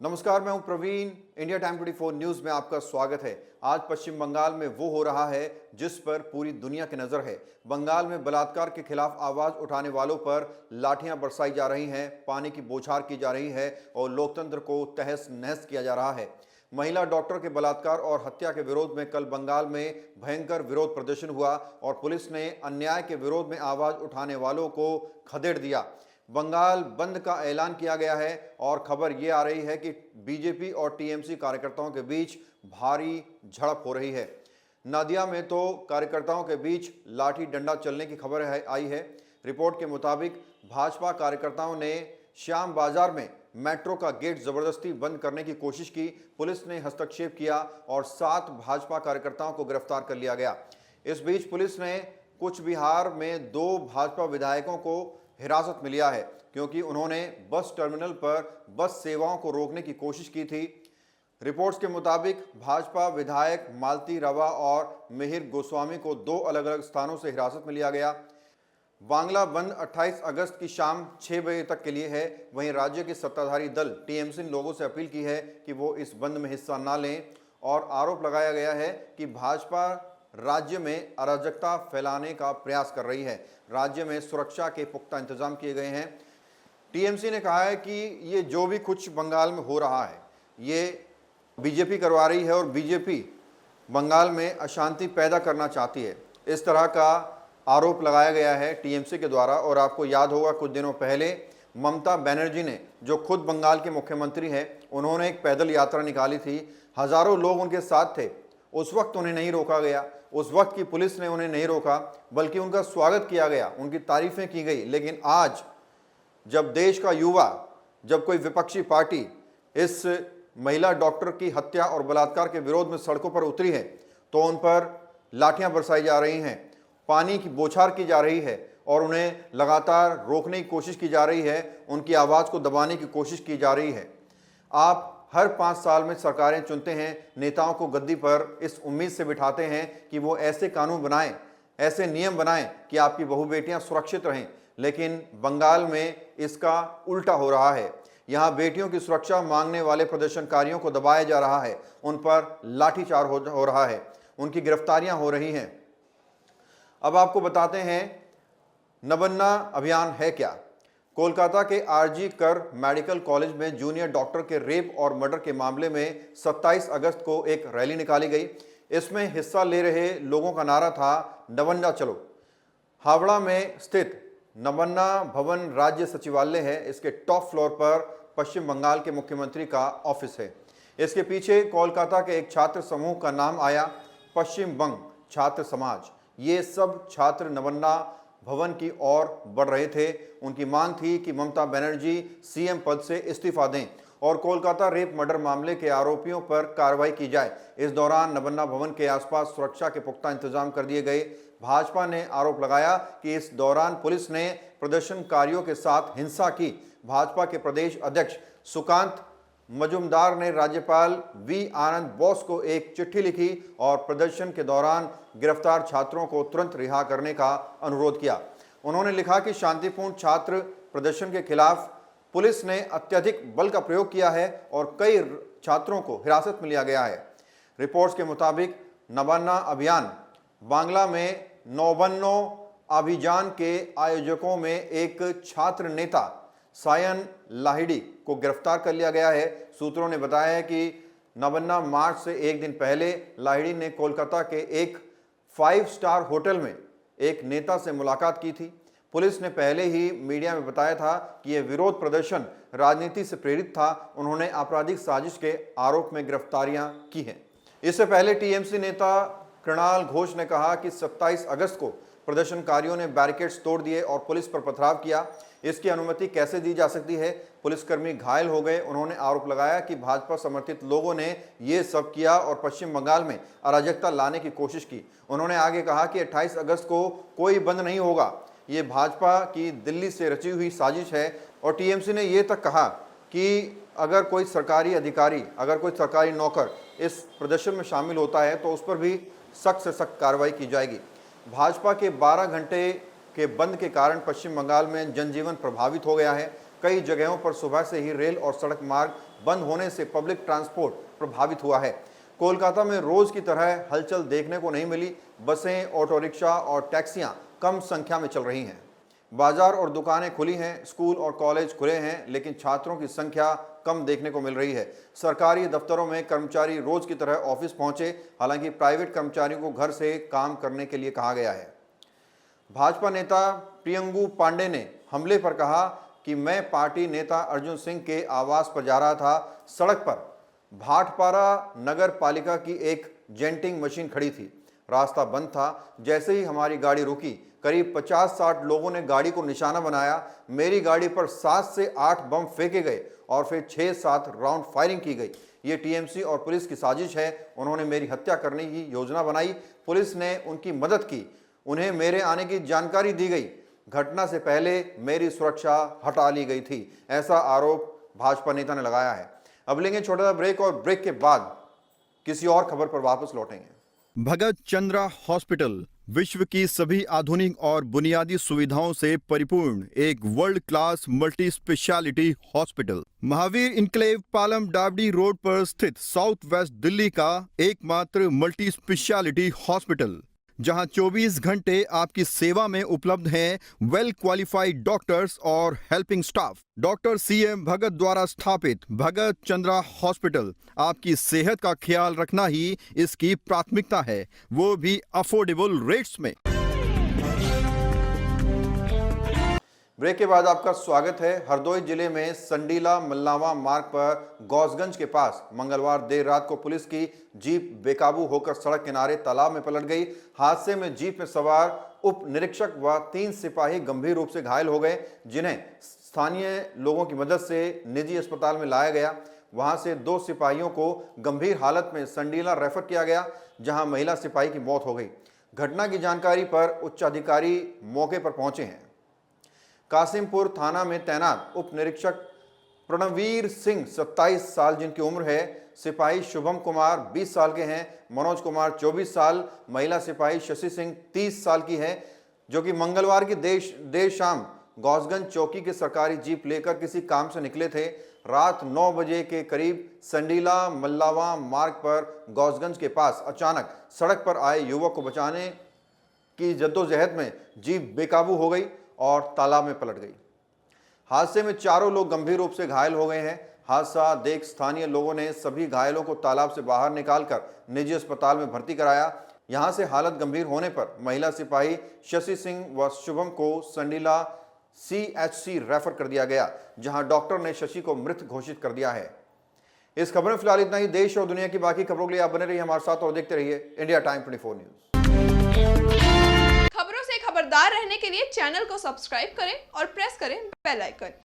नमस्कार, मैं हूं प्रवीण। इंडिया टाइम 24 न्यूज में आपका स्वागत है। आज पश्चिम बंगाल में वो हो रहा है जिस पर पूरी दुनिया की नजर है। बंगाल में बलात्कार के खिलाफ आवाज उठाने वालों पर लाठियां बरसाई जा रही हैं, पानी की बौछार की जा रही है और लोकतंत्र को तहस नहस किया जा रहा है। महिला डॉक्टर के बलात्कार और हत्या के विरोध में कल बंगाल में भयंकर विरोध प्रदर्शन हुआ और पुलिस ने अन्याय के विरोध में आवाज उठाने वालों को खदेड़ दिया। बंगाल बंद का ऐलान किया गया है और खबर यह आ रही है कि बीजेपी और टीएमसी कार्यकर्ताओं के बीच भारी झड़प हो रही है। नादिया में तो कार्यकर्ताओं के बीच लाठी डंडा चलने की खबर आई है। रिपोर्ट के मुताबिक भाजपा कार्यकर्ताओं ने श्याम बाजार में मेट्रो का गेट जबरदस्ती बंद करने की कोशिश की। पुलिस ने हस्तक्षेप किया और 7 भाजपा कार्यकर्ताओं को गिरफ्तार कर लिया गया। इस बीच पुलिस ने कुछ बिहार में 2 भाजपा विधायकों को हिरासत में लिया है क्योंकि उन्होंने बस टर्मिनल पर बस सेवाओं को रोकने की कोशिश की थी। रिपोर्ट्स के मुताबिक भाजपा विधायक मालती रावा और मिहिर गोस्वामी को 2 अलग अलग स्थानों से हिरासत में लिया गया। बांग्ला बंद 28 अगस्त की शाम 6 बजे तक के लिए है। वहीं राज्य के सत्ताधारी दल टीएमसी ने लोगों से अपील की है कि वो इस बंद में हिस्सा ना लें और आरोप लगाया गया है कि भाजपा राज्य में अराजकता फैलाने का प्रयास कर रही है। राज्य में सुरक्षा के पुख्ता इंतजाम किए गए हैं। टीएमसी ने कहा है कि ये जो भी कुछ बंगाल में हो रहा है ये बीजेपी करवा रही है और बीजेपी बंगाल में अशांति पैदा करना चाहती है। इस तरह का आरोप लगाया गया है टीएमसी के द्वारा। और आपको याद होगा कुछ दिनों पहले ममता बनर्जी ने, जो खुद बंगाल के मुख्यमंत्री हैं, उन्होंने एक पैदल यात्रा निकाली थी। हजारों लोग उनके साथ थे। उस वक्त उन्हें नहीं रोका गया, उस वक्त की पुलिस ने उन्हें नहीं रोका, बल्कि उनका स्वागत किया गया, उनकी तारीफें की गई। लेकिन आज जब देश का युवा, जब कोई विपक्षी पार्टी इस महिला डॉक्टर की हत्या और बलात्कार के विरोध में सड़कों पर उतरी है तो उन पर लाठियां बरसाई जा रही हैं, पानी की बौछार की जा रही है और उन्हें लगातार रोकने की कोशिश की जा रही है, उनकी आवाज़ को दबाने की कोशिश की जा रही है। आप हर 5 साल में सरकारें चुनते हैं, नेताओं को गद्दी पर इस उम्मीद से बिठाते हैं कि वो ऐसे कानून बनाएं, ऐसे नियम बनाएं कि आपकी बहू बेटियां सुरक्षित रहें। लेकिन बंगाल में इसका उल्टा हो रहा है। यहाँ बेटियों की सुरक्षा मांगने वाले प्रदर्शनकारियों को दबाया जा रहा है, उन पर लाठीचार्ज हो रहा है, उनकी गिरफ्तारियां हो रही हैं। अब आपको बताते हैं नबन्ना अभियान है क्या। कोलकाता के आरजी कर मेडिकल कॉलेज में जूनियर डॉक्टर के रेप और मर्डर के मामले में 27 अगस्त को एक रैली निकाली गई। इसमें हिस्सा ले रहे लोगों का नारा था नबन्ना चलो। हावड़ा में स्थित नबन्ना भवन राज्य सचिवालय है। इसके टॉप फ्लोर पर पश्चिम बंगाल के मुख्यमंत्री का ऑफिस है। इसके पीछे कोलकाता के एक छात्र समूह का नाम आया, पश्चिम बंग छात्र समाज। ये सब छात्र नबन्ना भवन की ओर बढ़ रहे थे। उनकी मांग थी कि ममता बनर्जी सीएम पद से इस्तीफा दें और कोलकाता रेप मर्डर मामले के आरोपियों पर कार्रवाई की जाए। इस दौरान नबन्ना भवन के आसपास सुरक्षा के पुख्ता इंतजाम कर दिए गए। भाजपा ने आरोप लगाया कि इस दौरान पुलिस ने प्रदर्शनकारियों के साथ हिंसा की। भाजपा के प्रदेश अध्यक्ष सुकांत मजुमदार ने राज्यपाल वी आनंद बोस को एक चिट्ठी लिखी और प्रदर्शन के दौरान गिरफ्तार छात्रों को तुरंत रिहा करने का अनुरोध किया। उन्होंने लिखा कि शांतिपूर्ण छात्र प्रदर्शन के खिलाफ पुलिस ने अत्यधिक बल का प्रयोग किया है और कई छात्रों को हिरासत में लिया गया है। रिपोर्ट्स के मुताबिक नबन्ना अभियान बांग्ला में नौबन्नो अभियान के आयोजकों में एक छात्र नेता सायन लाहिड़ी को गिरफ्तार कर लिया गया है। सूत्रों ने बताया है कि नबन्ना मार्च से एक दिन पहले लाहिड़ी ने कोलकाता के एक 5 स्टार होटल में एक नेता से मुलाकात की थी। पुलिस ने पहले ही मीडिया में बताया था कि यह विरोध प्रदर्शन राजनीति से प्रेरित था। उन्होंने आपराधिक साजिश के आरोप में गिरफ्तारियां की हैं। इससे पहले टीएमसी नेता कृणाल घोष ने कहा कि 27 अगस्त को प्रदर्शनकारियों ने बैरिकेड्स तोड़ दिए और पुलिस पर पथराव किया। इसकी अनुमति कैसे दी जा सकती है? पुलिसकर्मी घायल हो गए। उन्होंने आरोप लगाया कि भाजपा समर्थित लोगों ने ये सब किया और पश्चिम बंगाल में अराजकता लाने की कोशिश की। उन्होंने आगे कहा कि 28 अगस्त को कोई बंद नहीं होगा, ये भाजपा की दिल्ली से रची हुई साजिश है। और टीएमसी ने ये तक कहा कि अगर कोई सरकारी अधिकारी, अगर कोई सरकारी नौकर इस प्रदर्शन में शामिल होता है तो उस पर भी सख्त से सख्त कार्रवाई की जाएगी। भाजपा के 12 घंटे के बंद के कारण पश्चिम बंगाल में जनजीवन प्रभावित हो गया है। कई जगहों पर सुबह से ही रेल और सड़क मार्ग बंद होने से पब्लिक ट्रांसपोर्ट प्रभावित हुआ है। कोलकाता में रोज की तरह हलचल देखने को नहीं मिली। बसें, ऑटो रिक्शा और टैक्सियां कम संख्या में चल रही हैं। बाजार और दुकानें खुली हैं, स्कूल और कॉलेज खुले हैं, लेकिन छात्रों की संख्या कम देखने को मिल रही है। सरकारी दफ्तरों में कर्मचारी रोज की तरह ऑफिस पहुंचे, हालांकि प्राइवेट कर्मचारियों को घर से काम करने के लिए कहा गया है। भाजपा नेता प्रियंगू पांडे ने हमले पर कहा कि मैं पार्टी नेता अर्जुन सिंह के आवास पर जा रहा था। सड़क पर भाटपारा नगर पालिका की एक जेंटिंग मशीन खड़ी थी। रास्ता बंद था। जैसे ही हमारी गाड़ी रुकी, करीब 50-60 लोगों ने गाड़ी को निशाना बनाया। मेरी गाड़ी पर 7 से 8 बम फेंके गए और फिर 6-7 राउंड फायरिंग की गई। ये टीएमसी और पुलिस की साजिश है। उन्होंने मेरी हत्या करने की योजना बनाई। पुलिस ने उनकी मदद की। उन्हें मेरे आने की जानकारी दी गई। घटना से पहले मेरी सुरक्षा हटा ली गई थी, ऐसा आरोप भाजपा नेता ने लगाया है। अब लेंगे छोटा सा ब्रेक और ब्रेक के बाद किसी और खबर पर वापस लौटेंगे। भगत चंद्रा हॉस्पिटल विश्व की सभी आधुनिक और बुनियादी सुविधाओं से परिपूर्ण एक world class multi speciality hospital Mahavir enclave Palam डावडी रोड पर स्थित साउथ वेस्ट दिल्ली का एकमात्र मल्टी स्पेशलिटी हॉस्पिटल, जहां 24 घंटे आपकी सेवा में उपलब्ध हैं वेल क्वालिफाइड डॉक्टर्स और हेल्पिंग स्टाफ। डॉक्टर CM भगत द्वारा स्थापित भगत चंद्रा हॉस्पिटल आपकी सेहत का ख्याल रखना ही इसकी प्राथमिकता है, वो भी अफोर्डेबल रेट्स में। ब्रेक के बाद आपका स्वागत है। हरदोई जिले में संडीला मल्लावा मार्ग पर गौसगंज के पास मंगलवार देर रात को पुलिस की जीप बेकाबू होकर सड़क किनारे तालाब में पलट गई। हादसे में जीप में सवार उप निरीक्षक व 3 सिपाही गंभीर रूप से घायल हो गए, जिन्हें स्थानीय लोगों की मदद से निजी अस्पताल में लाया गया। वहां से 2 सिपाहियों को गंभीर हालत में संडीला रेफर किया गया, जहां महिला सिपाही की मौत हो गई। घटना की जानकारी पर उच्चाधिकारी मौके पर पहुंचे हैं। कासिमपुर थाना में तैनात उप निरीक्षक प्रणवीर सिंह 27 साल जिनकी उम्र है, सिपाही शुभम कुमार 20 साल के हैं, मनोज कुमार 24 साल, महिला सिपाही शशि सिंह 30 साल की है, जो कि मंगलवार की देर शाम गौसगंज चौकी के सरकारी जीप लेकर किसी काम से निकले थे। रात 9 बजे के करीब संडीला मल्लावा मार्ग पर गौसगंज के पास अचानक सड़क पर आए युवक को बचाने की जद्दोजहद में जीप बेकाबू हो गई और तालाब में पलट गई। हादसे में चारों लोग गंभीर रूप से घायल हो गए हैं। हादसा देख स्थानीय लोगों ने सभी घायलों को तालाब से बाहर निकालकर निजी अस्पताल में भर्ती कराया। यहां से हालत गंभीर होने पर महिला सिपाही शशि सिंह व शुभम को संडीला CHC रेफर कर दिया गया, जहां डॉक्टर ने शशि को मृत घोषित कर दिया है। इस खबर में फिलहाल इतना ही। देश और दुनिया की बाकी खबरों के लिए आप बने रहिए हमारे साथ और देखते रहिए इंडिया टाइम 24 न्यूज। खबरों से खबरदार रहने के लिए चैनल को सब्सक्राइब करें और प्रेस करें बेल आइकन।